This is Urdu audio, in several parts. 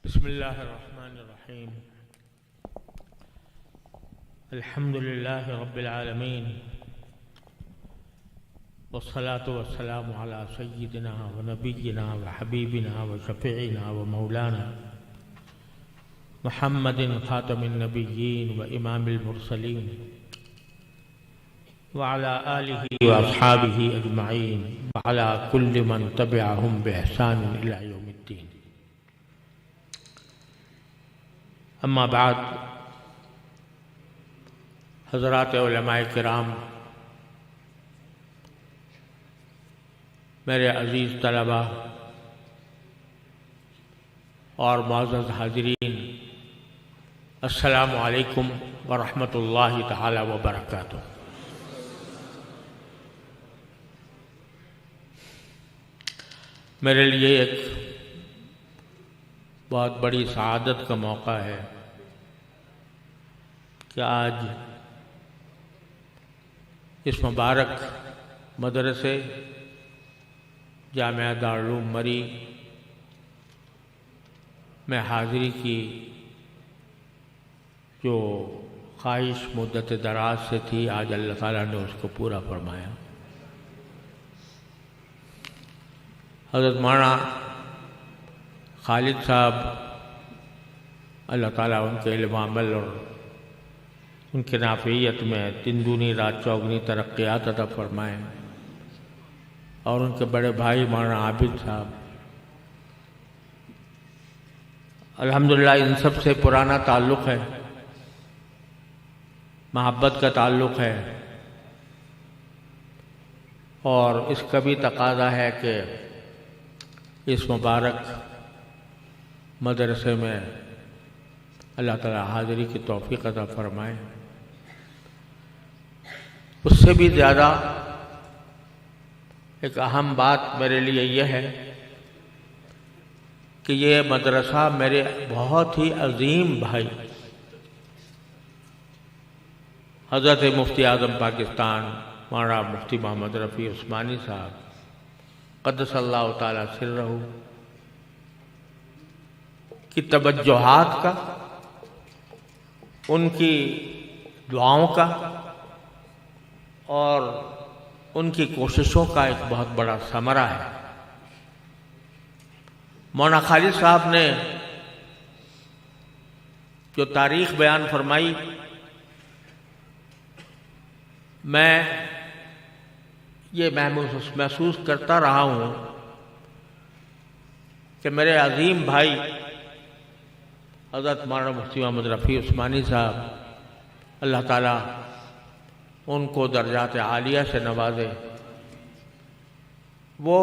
بسم اللہ الرحمن الرحیم الحمد للہ رب العالمین والصلاة والسلام على سیدنا ونبینا وحبیبنا وشفیعنا ومولانا محمد خاتم النبیین وامام المرسلین وعلى آلہ واصحابہ اجمعین وعلى كل من تبعهم بإحسان إلى يوم الدین. اما بعد، حضرات علماء کرام، میرے عزیز طلبہ اور معزز حاضرین، السلام علیکم ورحمۃ اللہ تعالی وبرکاتہ. میرے لیے ایک بہت بڑی سعادت کا موقع ہے کہ آج اس مبارک مدرسے جامعہ دارالعلوم مری میں حاضری کی جو خواہش مدت دراز سے تھی، آج اللہ تعالیٰ نے اس کو پورا فرمایا. حضرت مولانا خالد صاحب، اللہ تعالیٰ ان کے علم عمل اور ان کی نافعیت میں دن دونی رات چوگنی ترقیات عطا فرمائیں، اور ان کے بڑے بھائی مولانا عابد صاحب، الحمدللہ ان سب سے پرانا تعلق ہے، محبت کا تعلق ہے، اور اس کا بھی تقاضا ہے کہ اس مبارک مدرسے میں اللہ تعالیٰ حاضری کی توفیق عطا فرمائے. اس سے بھی زیادہ ایک اہم بات میرے لیے یہ ہے کہ یہ مدرسہ میرے بہت ہی عظیم بھائی حضرت مفتی اعظم پاکستان مولانا مفتی محمد رفیع عثمانی صاحب قدس اللہ تعالیٰ سرہ کی توجہات کا، ان کی دعاؤں کا اور ان کی کوششوں کا ایک بہت بڑا ثمرہ ہے. مولانا خالد صاحب نے جو تاریخ بیان فرمائی، میں یہ محسوس کرتا رہا ہوں کہ میرے عظیم بھائی حضرت مولانا مفتی محمد رفیع عثمانی صاحب، اللہ تعالیٰ ان کو درجات عالیہ سے نوازے، وہ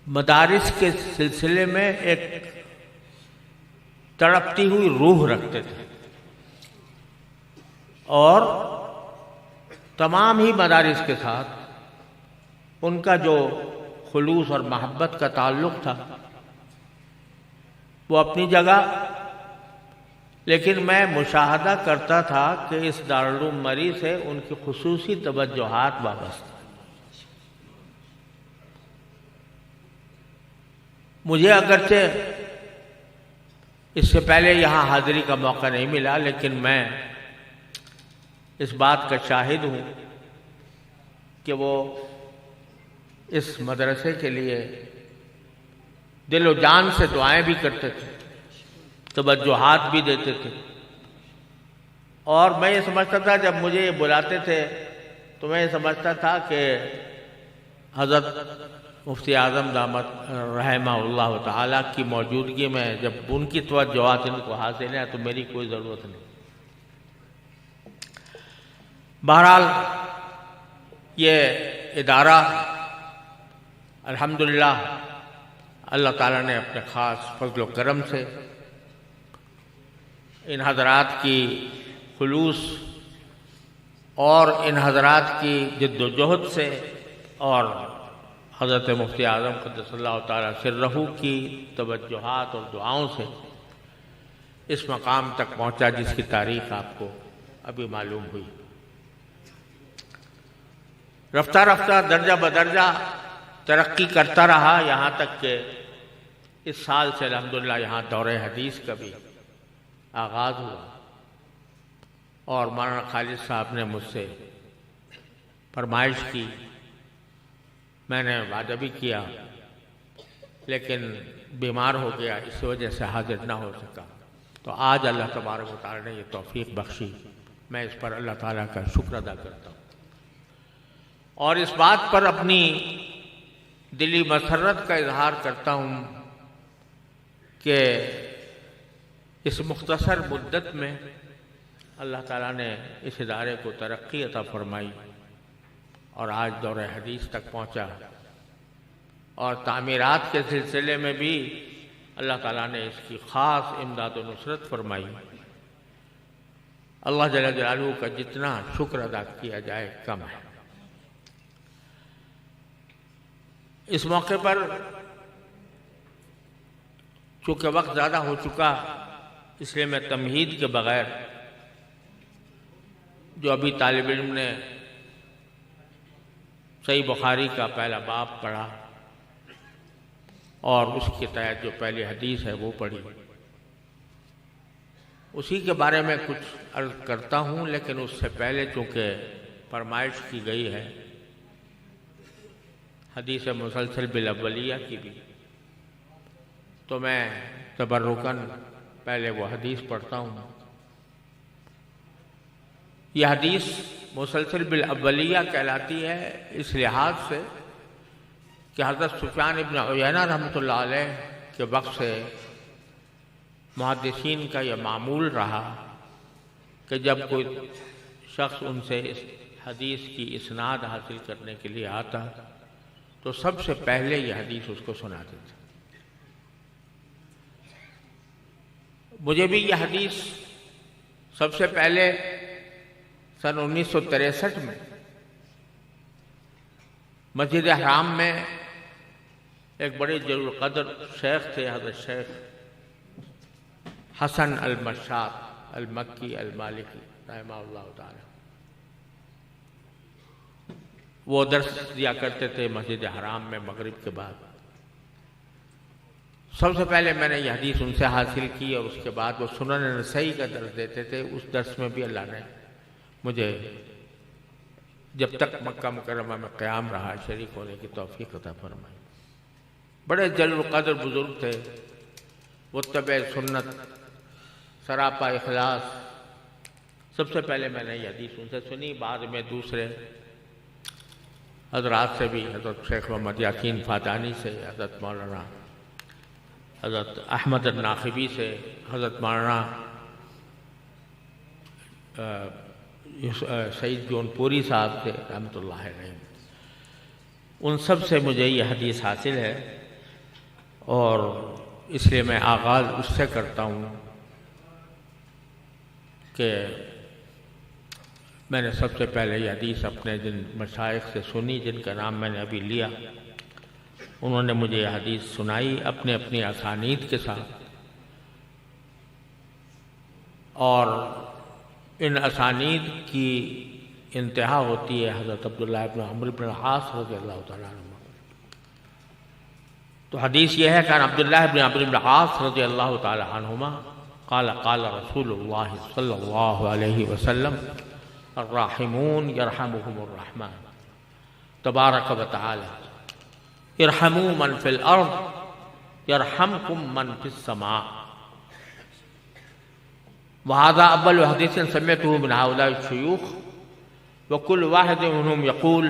مدارس کے سلسلے میں ایک تڑپتی ہوئی روح رکھتے تھے، اور تمام ہی مدارس کے ساتھ ان کا جو خلوص اور محبت کا تعلق تھا وہ اپنی جگہ، لیکن میں مشاہدہ کرتا تھا کہ اس دارالعلوم مری سے ان کی خصوصی توجہات وابستہ. مجھے اگرچہ اس سے پہلے یہاں حاضری کا موقع نہیں ملا، لیکن میں اس بات کا شاہد ہوں کہ وہ اس مدرسے کے لیے دل و جان سے دعائیں بھی کرتے تھے، توجہات بھی دیتے تھے. اور میں یہ سمجھتا تھا، جب مجھے یہ بلاتے تھے تو میں یہ سمجھتا تھا کہ حضرت مفتی اعظم دامت رحمہ اللہ تعالیٰ کی موجودگی میں جب ان کی توجہات ان کو حاصل ہیں تو میری کوئی ضرورت نہیں. بہرحال یہ ادارہ الحمدللہ اللہ تعالیٰ نے اپنے خاص فضل و کرم سے ان حضرات کی خلوص اور ان حضرات کی جد و جہد سے اور حضرت مفتی اعظم قدس اللہ تعالیٰ سرہ کی توجہات اور دعاؤں سے اس مقام تک پہنچا جس کی تاریخ آپ کو ابھی معلوم ہوئی. رفتہ رفتہ درجہ بدرجہ ترقی کرتا رہا، یہاں تک کہ اس سال سے الحمدللہ یہاں دورہ حدیث کا بھی آغاز ہوا، اور مولانا خالد صاحب نے مجھ سے فرمائش کی، میں نے وعدہ بھی کیا، لیکن بیمار ہو گیا، اس وجہ سے حاضر نہ ہو سکا۔ تو آج اللہ تبارک و تعالیٰ نے یہ توفیق بخشی، میں اس پر اللہ تعالیٰ کا شکر ادا کرتا ہوں، اور اس بات پر اپنی دلی مسرت کا اظہار کرتا ہوں کہ اس مختصر مدت میں اللہ تعالیٰ نے اس ادارے کو ترقی عطا فرمائی اور آج دورہ حدیث تک پہنچا، اور تعمیرات کے سلسلے میں بھی اللہ تعالیٰ نے اس کی خاص امداد و نصرت فرمائی۔ اللہ جل جلالہ کا جتنا شکر ادا کیا جائے کم ہے۔ اس موقع پر چونکہ وقت زیادہ ہو چکا، اس لیے میں تمہید کے بغیر، جو ابھی طالب علم نے صحیح بخاری کا پہلا باب پڑھا اور اس کے تحت جو پہلی حدیث ہے وہ پڑھی، اسی کے بارے میں کچھ عرض کرتا ہوں، لیکن اس سے پہلے چونکہ فرمائش کی گئی ہے حدیث مسلسل بالاولیہ کی بھی، تو میں تبرکاً پہلے وہ حدیث پڑھتا ہوں۔ یہ حدیث مسلسل بالاولیہ کہلاتی ہے اس لحاظ سے کہ حضرت سفیان ابن عیینہ رحمۃ اللہ علیہ کے وقت سے محدثین کا یہ معمول رہا کہ جب کوئی شخص ان سے اس حدیث کی اسناد حاصل کرنے کے لیے آتا تو سب سے پہلے یہ حدیث اس کو سناتے تھے۔ مجھے بھی یہ حدیث سب سے پہلے سن 1963 میں مسجد حرام میں ایک بڑے جلیل القدر شیخ تھے، حضرت شیخ حسن المشاط المکی المالکی رحمہ اللہ تعالی، وہ درس دیا کرتے تھے مسجد حرام میں مغرب کے بعد۔ سب سے پہلے میں نے یہ حدیث ان سے حاصل کی، اور اس کے بعد وہ سنن نسائی کا درس دیتے تھے۔ اس درس میں بھی اللہ نے مجھے جب تک مکہ مکرمہ میں قیام رہا شریک ہونے کی توفیق عطا فرمائی۔ بڑے جلیل القدر بزرگ تھے، متبع سنت، سراپا اخلاص۔ سب سے پہلے میں نے یہ حدیث ان سے سنی، بعد میں دوسرے حضرات سے بھی، حضرت شیخ محمد یاسین فادانی سے، حضرت مولانا حضرت احمد الناخبی سے، حضرت مولانا سعید جون پوری صاحب سے رحمۃ اللہ علیہ، ان سب سے مجھے یہ حدیث حاصل ہے، اور اس لیے میں آغاز اس سے کرتا ہوں کہ میں نے سب سے پہلے یہ حدیث اپنے جن مشائخ سے سنی جن کا نام میں نے ابھی لیا، انہوں نے مجھے یہ حدیث سنائی اپنے اپنی اسانید کے ساتھ، اور ان اسانید کی انتہا ہوتی ہے حضرت عبداللہ ابن عمرو بن العاص رضی اللہ تعالیٰ عنہ۔ تو حدیث یہ ہے کہ عبداللہ ابن عمرو بن العاص رضی اللہ تعالیٰ عنہما قال قال رسول اللہ صلی اللہ علیہ وسلم الراحمون یرحمهم الرحمن تبارک و تعالی ارحموا من فی الارض یرحمکم من فی السماء۔ وهذا اول حدیث سمعته من هؤلاء الشیوخ وكل واحد منهم يقول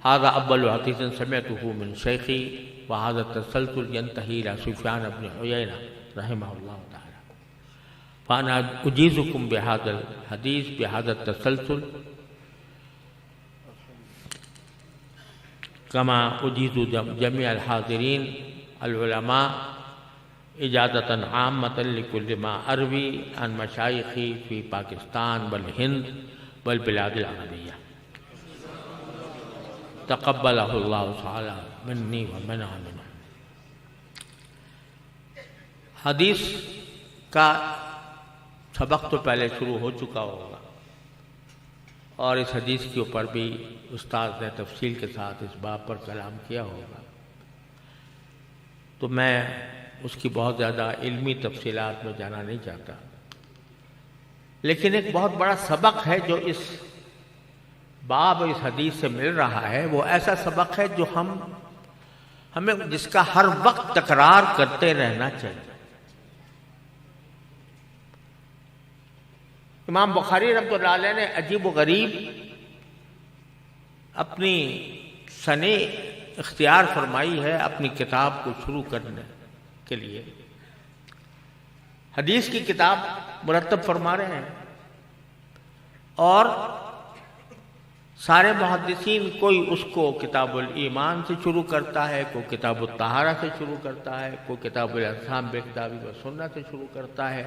هذا اول حدیث سمعته من شیخی، وهذا التسلسل ينتهي الى سفیان بن عیینہ رحمہ اللہ تعالی۔ فانا اجیزکم بهذا الحدیث بهذا التسلسل كما اجیز جميع الحاضرین العلماء اجازة عامة لكل ما اروی عن مشایخی فی پاکستان والہند والبلاد العربیہ تقبلہ اللہ تعالی منی ومن آمنا۔ حدیث کا سبق تو پہلے شروع ہو چکا ہوگا، اور اس حدیث کے اوپر بھی استاد نے تفصیل کے ساتھ اس باب پر کلام کیا ہوگا، تو میں اس کی بہت زیادہ علمی تفصیلات میں جانا نہیں چاہتا، لیکن ایک بہت بڑا سبق ہے جو اس باب اس حدیث سے مل رہا ہے، وہ ایسا سبق ہے جو ہمیں جس کا ہر وقت تکرار کرتے رہنا چاہیے۔ امام بخاری رحمۃ اللہ علیہ نے عجیب و غریب اپنی سنی اختیار فرمائی ہے اپنی کتاب کو شروع کرنے کے لیے۔ حدیث کی کتاب مرتب فرما رہے ہیں، اور سارے محدثین کوئی اس کو کتاب الایمان سے شروع کرتا ہے، کوئی کتاب الطہارہ سے شروع کرتا ہے، کوئی کتاب الاحکام بالکتاب والسنہ سے شروع کرتا ہے۔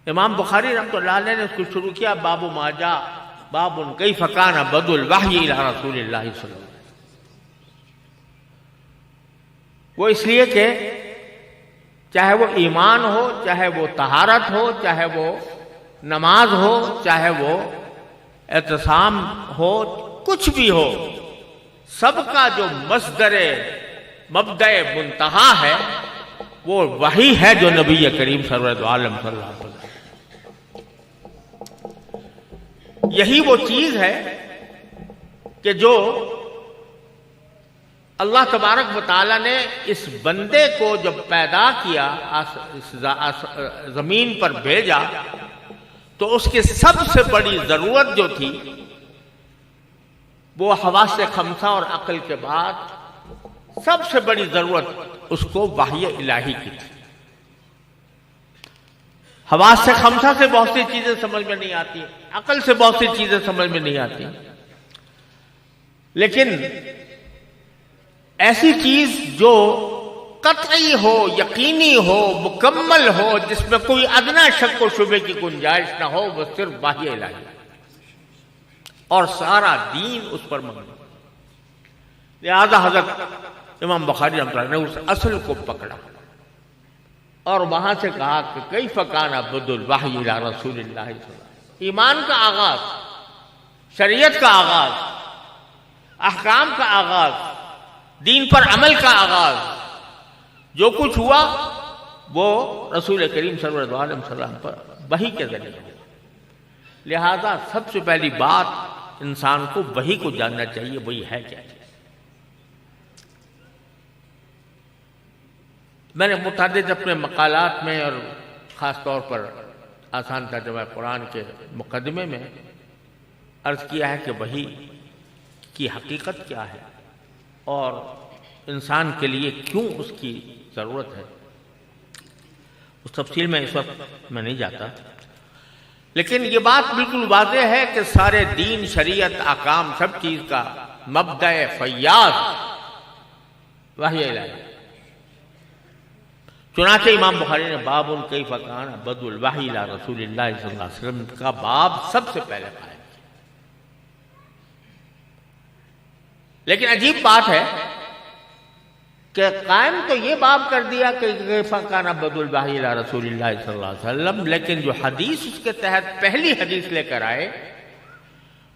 امام بخاری رحمۃ اللہ علیہ نے اس کو شروع کیا باب ما جاء باب کیف کان بدء الوحی الی رسول اللہ صلی اللہ علیہ وسلم۔ وہ اس لیے کہ چاہے وہ ایمان ہو، چاہے وہ طہارت ہو، چاہے وہ نماز ہو، چاہے وہ اعتصام ہو، کچھ بھی ہو، سب کا جو مصدر مبدأ منتہا ہے وہ وحی ہے جو نبی کریم سرور عالم صلی اللہ علیہ وسلم۔ یہی وہ چیز ہے کہ جو اللہ تبارک و تعالیٰ نے اس بندے کو جب پیدا کیا، زمین پر بھیجا، تو اس کی سب سے بڑی ضرورت جو تھی وہ حواس خمسہ اور عقل کے بعد سب سے بڑی ضرورت اس کو وحی الہی کی تھی۔ حواس خمسہ سے بہت سی چیزیں سمجھ میں نہیں آتی، عقل سے بہت سی چیزیں سمجھ میں نہیں آتی، لیکن ایسی چیز جو قطعی ہو، یقینی ہو، مکمل ہو، جس میں کوئی ادنا شک و شبے کی گنجائش نہ ہو، وہ صرف وحی الہی، اور سارا دین اس پر مبنی۔ لہذا حضرت امام بخاری رحمۃ اللہ نے اس اصل کو پکڑا اور وہاں سے کہا کہ کیف کان بدء الوحی الی رسول اللہ صلی اللہ علیہ وسلم۔ ایمان کا آغاز، شریعت کا آغاز، احکام کا آغاز، دین پر عمل کا آغاز، جو کچھ ہوا وہ رسول کریم صلی اللہ علیہ وسلم پر وحی کے ذریعے ہوا۔ لہذا سب سے پہلی بات انسان کو وحی کو جاننا چاہیے، وہی ہے کیا۔ میں نے متعدد اپنے مقالات میں اور خاص طور پر آسان ترجمہ قرآن کے مقدمے میں عرض کیا ہے کہ وحی کی حقیقت کیا ہے اور انسان کے لیے کیوں اس کی ضرورت ہے۔ اس تفصیل میں اس وقت میں نہیں جاتا، لیکن یہ بات بالکل واضح ہے کہ سارے دین، شریعت، احکام، سب چیز کا مبدأ فیاض وحی الہی۔ چنانچہ امام بخاری نے باب کیف کان بدء الوحی الی رسول اللہ صلی اللہ علیہ وسلم کا باب سب سے پہلے قائم کیا۔ لیکن عجیب بات ہے کہ قائم تو یہ باب کر دیا کہ کیف کان بدء الوحی الی رسول اللہ صلی اللہ علیہ وسلم، لیکن جو حدیث اس کے تحت پہلی حدیث لے کر آئے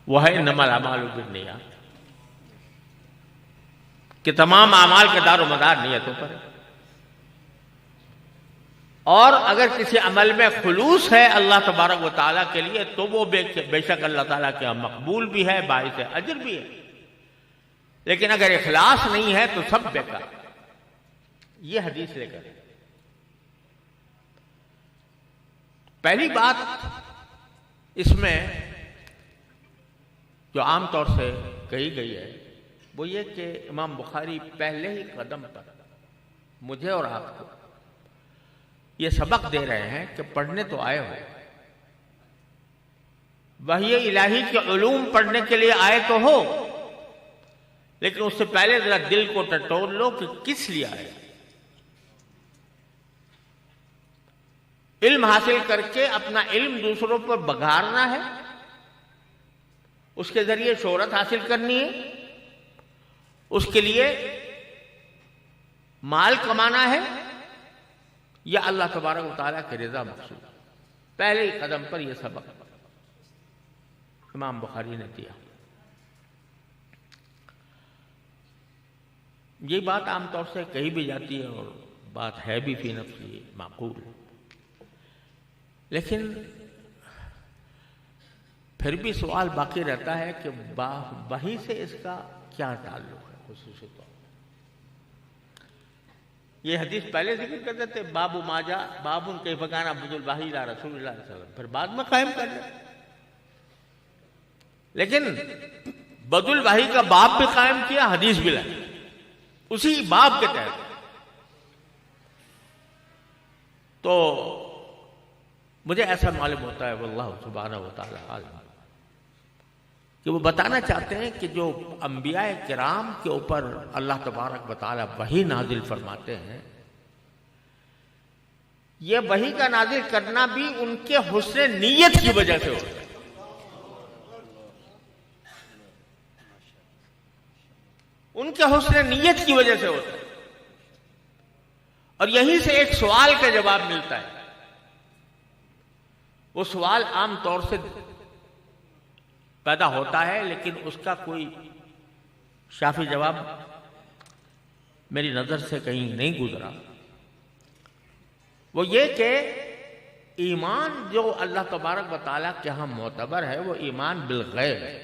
وہ ہے انما الاعمال بالنیات، کہ تمام اعمال کا دار و مدار نیتوں پر ہے، اور اگر کسی عمل میں خلوص ہے اللہ تبارک و تعالیٰ کے لیے تو وہ بے شک اللہ تعالیٰ کے مقبول بھی ہے، باعث اجر بھی ہے، لیکن اگر اخلاص نہیں ہے تو سب بیکار۔ یہ حدیث لے کر پہلی بات اس میں جو عام طور سے کہی گئی ہے وہ یہ کہ امام بخاری پہلے ہی قدم پر مجھے اور آپ کو یہ سبق دے رہے ہیں کہ پڑھنے تو آئے ہو، وحی الہی کے علوم پڑھنے کے لیے آئے تو ہو، لیکن اس سے پہلے ذرا دل کو ٹٹول لو کہ کس لیے آئے۔ علم حاصل کر کے اپنا علم دوسروں پر بگھارنا ہے، اس کے ذریعے شہرت حاصل کرنی ہے، اس کے لیے مال کمانا ہے، یا اللہ تبارک و تعالیٰ کی رضا مقصود۔ پہلے ہی قدم پر یہ سبق امام بخاری نے دیا۔ یہ بات عام طور سے کہی بھی جاتی ہے اور بات ہے بھی فی نفسی معقول، لیکن پھر بھی سوال باقی رہتا ہے کہ وحی سے اس کا کیا تعلق ہے خصوصی طور پر۔ یہ حدیث پہلے ذکر کرتے تھے باب ماجا باب کیف کان عبد الوحی الی رسول اللہ صلی اللہ علیہ وسلم، پھر بعد میں قائم کر دیا، لیکن بد الوحی کا باب بھی قائم کیا، حدیث بھی لائی اسی باب کے تحت۔ تو مجھے ایسا معلوم ہوتا ہے واللہ سبحانہ وتعالی عالم کہ وہ بتانا چاہتے ہیں کہ جو انبیاء کرام کے اوپر اللہ تبارک و تعالی وحی نازل فرماتے ہیں، یہ وحی کا نازل کرنا بھی ان کے حسن نیت کی وجہ سے ہوتا ہے۔ ان کے حسن نیت کی وجہ سے ہوتا ہے، اور یہیں سے ایک سوال کا جواب ملتا ہے۔ وہ سوال عام طور سے پیدا ہوتا ہے لیکن اس کا کوئی شافی جواب میری نظر سے کہیں نہیں گزرا، وہ یہ کہ ایمان جو اللہ تبارک و تعالیٰ کے ہاں معتبر ہے وہ ایمان بالغیب ہے،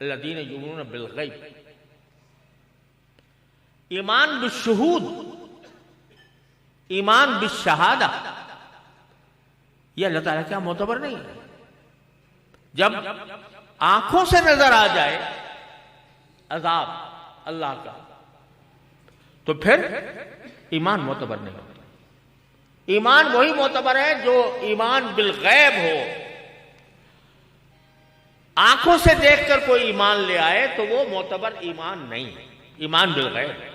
الذین یؤمنون بالغیب۔ ایمان بالشہود، ایمان بالشہادہ، یہ اللہ تعالیٰ کیا معتبر نہیں ہے۔ جب آنکھوں سے نظر آ جائے عذاب اللہ کا تو پھر ایمان معتبر نہیں ہوتا۔ ایمان وہی معتبر ہے جو ایمان بالغیب ہو، آنکھوں سے دیکھ کر کوئی ایمان لے آئے تو وہ معتبر ایمان نہیں ہے، ایمان بالغیب ہے۔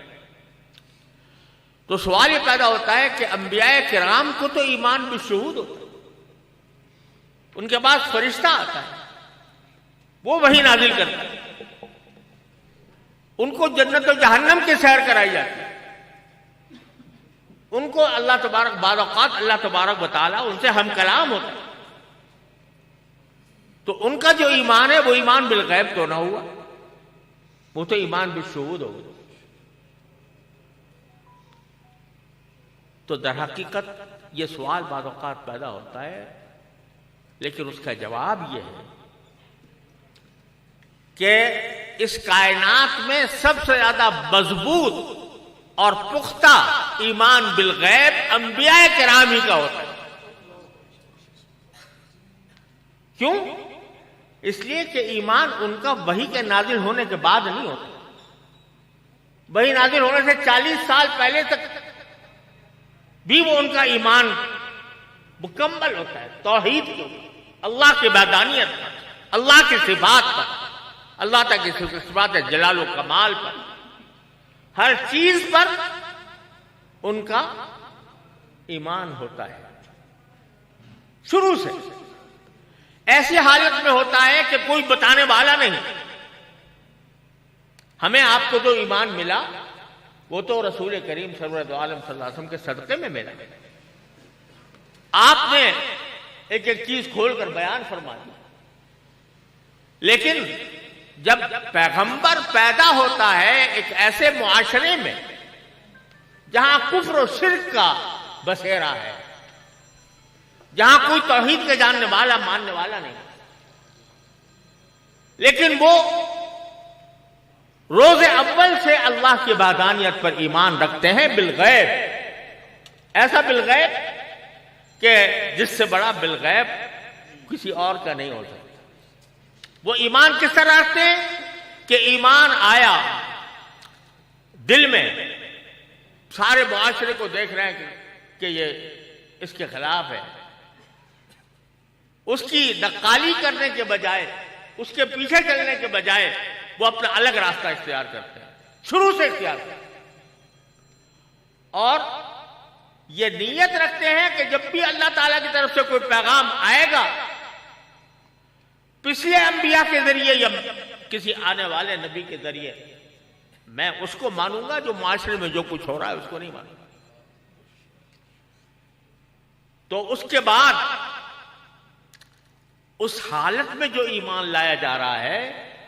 تو سوال یہ پیدا ہوتا ہے کہ انبیاء کرام کو تو ایمان بالشہود ہوتا ہے، ان کے پاس فرشتہ آتا ہے، وہ وحی نازل کرتا ہے، ان کو جنت و جہنم کی سیر کرائی جاتی ہے، ان کو اللہ تبارک بعض اوقات اللہ تبارک و تعالیٰ ان سے ہم کلام ہوتا ہے، تو ان کا جو ایمان ہے وہ ایمان بالغیب تو نہ ہوا، وہ تو ایمان بالشہود ہوگا۔ تو در حقیقت یہ سوال بعض اوقات پیدا ہوتا ہے، لیکن اس کا جواب یہ ہے کہ اس کائنات میں سب سے زیادہ مضبوط اور پختہ ایمان بالغیب انبیاء کرام ہی کا ہوتا ہے۔ کیوں؟ اس لیے کہ ایمان ان کا وحی کے نازل ہونے کے بعد نہیں ہوتا، وحی نازل ہونے سے 40 سال پہلے تک بھی وہ ان کا ایمان مکمل ہوتا ہے، توحید کے اوپر، اللہ کی وحدانیت پر، اللہ کی صفات پر، اللہ تعالیٰ کی صفات جلال و کمال پر، ہر چیز پر ان کا ایمان ہوتا ہے شروع سے۔ ایسی حالت میں ہوتا ہے کہ کوئی بتانے والا نہیں۔ ہمیں آپ کو جو ایمان ملا وہ تو رسول کریم سرورت عالم صلی اللہ علیہ وسلم کے صدقے میں ملا۔ آپ نے ایک ایک چیز کھول کر بیان فرما دی، لیکن جب پیغمبر پیدا ہوتا ہے ایک ایسے معاشرے میں جہاں کفر و شرک کا بسیرا ہے، جہاں کوئی توحید کے جاننے والا ماننے والا نہیں، لیکن وہ روز اول سے اللہ کی وحدانیت پر ایمان رکھتے ہیں بالغیب، ایسا بالغیب کہ جس سے بڑا بالغیب کسی اور کا نہیں ہو سکتا۔ وہ ایمان کس طرح رکھتے ہیں کہ ایمان آیا دل میں، سارے معاشرے کو دیکھ رہے ہیں کہ یہ اس کے خلاف ہے، اس کی نقالی کرنے کے بجائے، اس کے پیچھے چلنے کے بجائے وہ اپنا الگ راستہ اختیار کرتے ہیں، شروع سے اختیار کرتے ہیں، اور یہ نیت رکھتے ہیں کہ جب بھی اللہ تعالیٰ کی طرف سے کوئی پیغام آئے گا پچھلے انبیاء کے ذریعے یا کسی آنے والے نبی کے ذریعے، میں اس کو مانوں گا، جو معاشرے میں جو کچھ ہو رہا ہے اس کو نہیں مانوں گا۔ تو اس کے بعد اس حالت میں جو ایمان لایا جا رہا ہے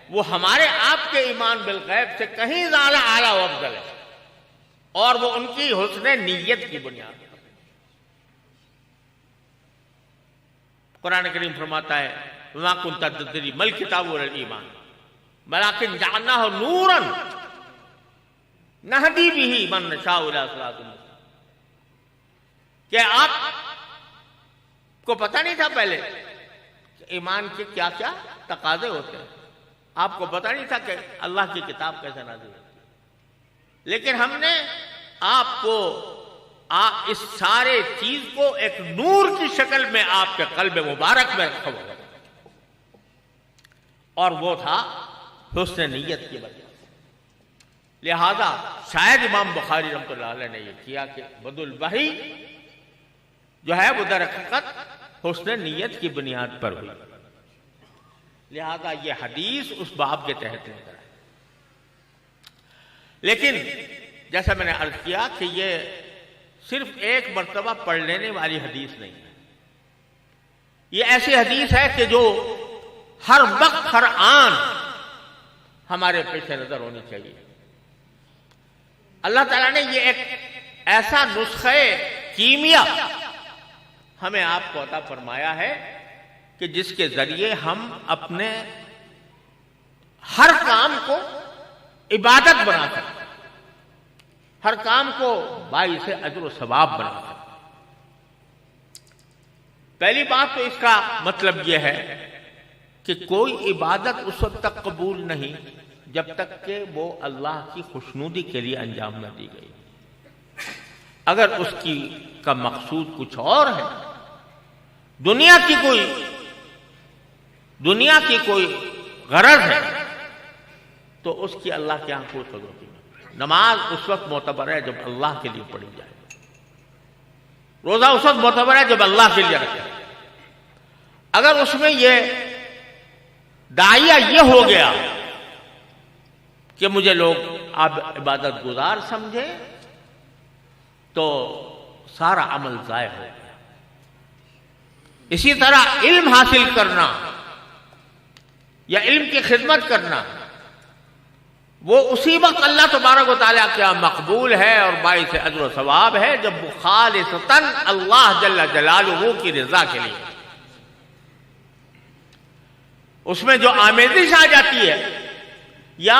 وہ ہمارے آپ کے ایمان بالغیب سے کہیں زیادہ اعلیٰ و افضل ہے، اور وہ ان کی حسن نیت کی بنیاد پر۔ قرآن کریم فرماتا ہے وَمَا كُنْتَ تَدْرِي مَا الْكِتَابُ وَلَا الْإِيمَانُ وَلَكِنْ جَعَلْنَاهُ نُورًا نَهْدِي بِهِ مَن نَّشَاءُ إِلَىٰ صِرَاطٍ مُّسْتَقِيمٍ۔ کہ آپ کو پتہ نہیں تھا پہلے کہ ایمان کے کیا کیا تقاضے ہوتے ہیں، آپ کو پتہ نہیں تھا کہ اللہ کی کتاب کیسے نازل ہوتی ہے، لیکن ہم نے آپ کو اس سارے چیز کو ایک نور کی شکل میں آپ کے قلب مبارک میں رکھا ہوا ہے، اور وہ تھا حسن نیت کی وجہ سے۔ لہذا شاید امام بخاری رحمۃ اللہ علیہ نے یہ کیا کہ بدء الوحی جو ہے وہ در حقیقت حسن نیت کی بنیاد پر ہوئی، لہذا یہ حدیث اس باب کے تحت نظر ہے۔ لیکن جیسا میں نے عرض کیا کہ یہ صرف ایک مرتبہ پڑھ لینے والی حدیث نہیں ہے، یہ ایسی حدیث ہے کہ جو ہر وقت ہر آن ہمارے پیش نظر ہونی چاہیے۔ اللہ تعالیٰ نے یہ ایک ایسا نسخہ کیمیا ہمیں آپ کو عطا فرمایا ہے کہ جس کے ذریعے ہم اپنے ہر کام کو عبادت بنا سکتے، ہر کام کو باعث اجر و ثواب بنا سکتے۔ پہلی بات تو اس کا مطلب یہ ہے کہ کوئی عبادت اس وقت تک قبول نہیں جب تک کہ وہ اللہ کی خوشنودی کے لیے انجام نہ دی گئی۔ اگر اس کا مقصود کچھ اور ہے، دنیا کی کوئی غرض ہے، تو اس کی اللہ کے ہاں کوئی قدر نہیں۔ نماز اس وقت معتبر ہے جب اللہ کے لیے پڑھی جائے، روزہ اس وقت معتبر ہے جب اللہ کے لیے رکھے۔ اگر اس میں یہ داعیہ یہ ہو گیا کہ مجھے لوگ آپ عبادت گزار سمجھے، تو سارا عمل ضائع ہو گیا۔ اسی طرح علم حاصل کرنا یا علم کی خدمت کرنا، وہ اسی وقت اللہ تبارک و تعالیٰ کیا مقبول ہے اور باعث اجر و ثواب ہے جب وہ خالصتاً اللہ جل جلالہ کی رضا کے لیے، اس میں جو آمیزش آ جاتی ہے یا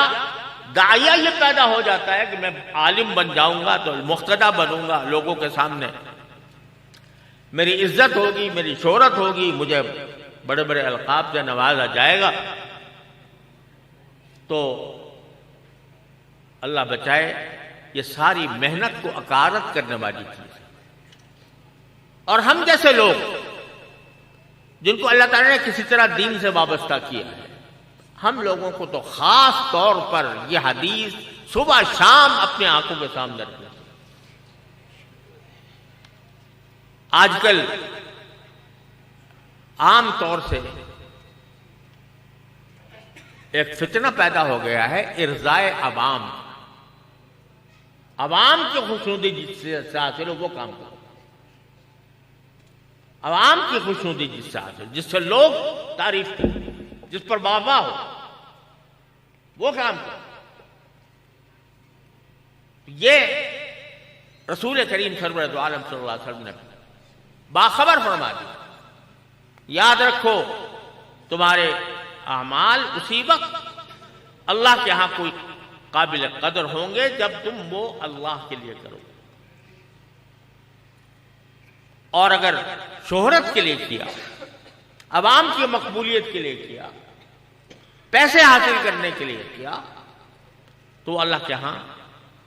داعیہ یہ پیدا ہو جاتا ہے کہ میں عالم بن جاؤں گا تو مقتدا بنوں گا، لوگوں کے سامنے میری عزت ہوگی، میری شہرت ہوگی، مجھے بڑے بڑے القاب سے نوازا جائے گا، تو اللہ بچائے یہ ساری محنت کو اکارت کرنے والی چیز ہے۔ اور ہم جیسے لوگ جن کو اللہ تعالیٰ نے کسی طرح دین سے وابستہ کیا ہے، ہم لوگوں کو تو خاص طور پر یہ حدیث صبح شام اپنے آنکھوں کے سامنے رکھنا۔ آج کل عام طور سے ایک فتنہ پیدا ہو گیا ہے ارضائے عوام کی خوشنودی جس سے حاصل ہو وہ کام کرو، عوام کی خوشنودی جس سے حاصل، جس سے لوگ تعریف کریں، جس پر واہ واہ ہو، وہ کام کرو۔ یہ رسول کریم سرور دو عالم صلی اللہ علیہ وسلم نے باخبر فرما دی، یاد رکھو تمہارے اعمال اسی وقت اللہ کے ہاں کوئی قابل قدر ہوں گے جب تم وہ اللہ کے لیے کرو۔ اور اگر شہرت کے لیے کیا، عوام کی مقبولیت کے لیے کیا، پیسے حاصل کرنے کے لیے کیا، تو اللہ کے ہاں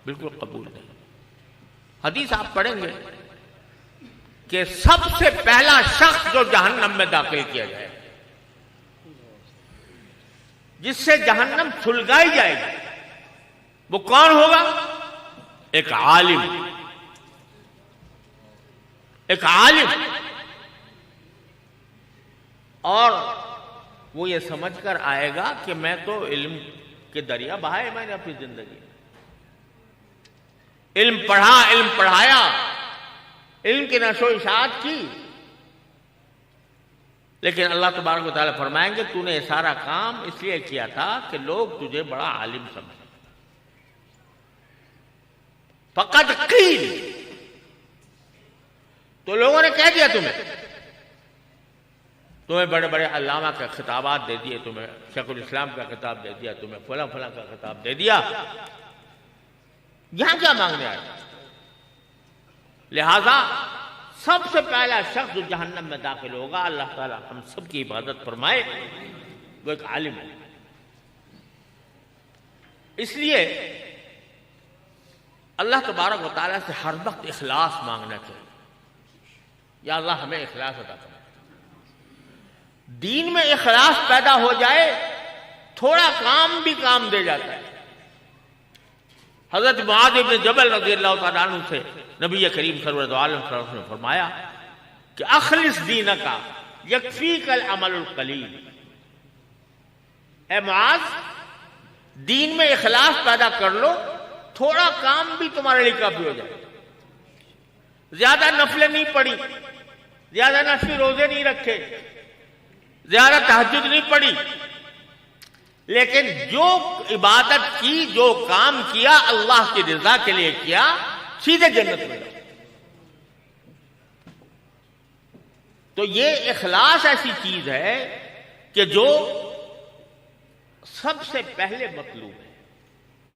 بالکل قبول نہیں۔ حدیث آپ پڑھیں گے کہ سب سے پہلا شخص جو جہنم میں داخل کیا جائے، جس سے جہنم سلگائی جائے گی، وہ کون ہوگا؟ ایک عالم، ایک عالم، اور وہ یہ سمجھ کر آئے گا کہ میں تو علم کے دریا بہائے میں نے اپنی زندگی، علم پڑھا، علم پڑھایا، علم کی نشو و اشاعت کی، لیکن اللہ تبارک و تعالیٰ فرمائیں گے تو نے یہ سارا کام اس لیے کیا تھا کہ لوگ تجھے بڑا عالم سمجھیں. فقط قیل، تو لوگوں نے کہہ دیا تمہیں بڑے بڑے علامہ کا خطابات دے دیے، تمہیں شیخ الاسلام کا خطاب دے دیا، تمہیں فلاں فلاں کا خطاب دے دیا، یہاں کیا مانگنے آئے؟ لہذا سب سے پہلا شخص جو جہنم میں داخل ہوگا، اللہ تعالیٰ ہم سب کی عبادت فرمائے، وہ ایک عالم ہے. اس لیے اللہ تبارک و تعالیٰ سے ہر وقت اخلاص مانگنا چاہیے. یا اللہ ہمیں اخلاص عطا کرے. دین میں اخلاص پیدا ہو جائے، تھوڑا کام بھی کام دے جاتا ہے. حضرت معاذ بن جبل رضی اللہ تعالیٰ عنہ سے نبی کریم سرور عالم صلی اللہ علیہ وسلم نے فرمایا کہ اخلص دینک یکفیک العمل القلیل. اے معاذ، دین میں اخلاص پیدا کر لو، تھوڑا کام بھی تمہارے لیے کافی ہو جائے. زیادہ نفلیں نہیں پڑھی، زیادہ نفلی روزے نہیں رکھے، زیادہ تہجد نہیں پڑھی، لیکن جو عبادت کی، جو کام کیا اللہ کی رضا کے لیے کیا، سیدھے جنت میں جاؤ. تو یہ اخلاص ایسی چیز ہے کہ جو سب سے پہلے مطلوب ہے.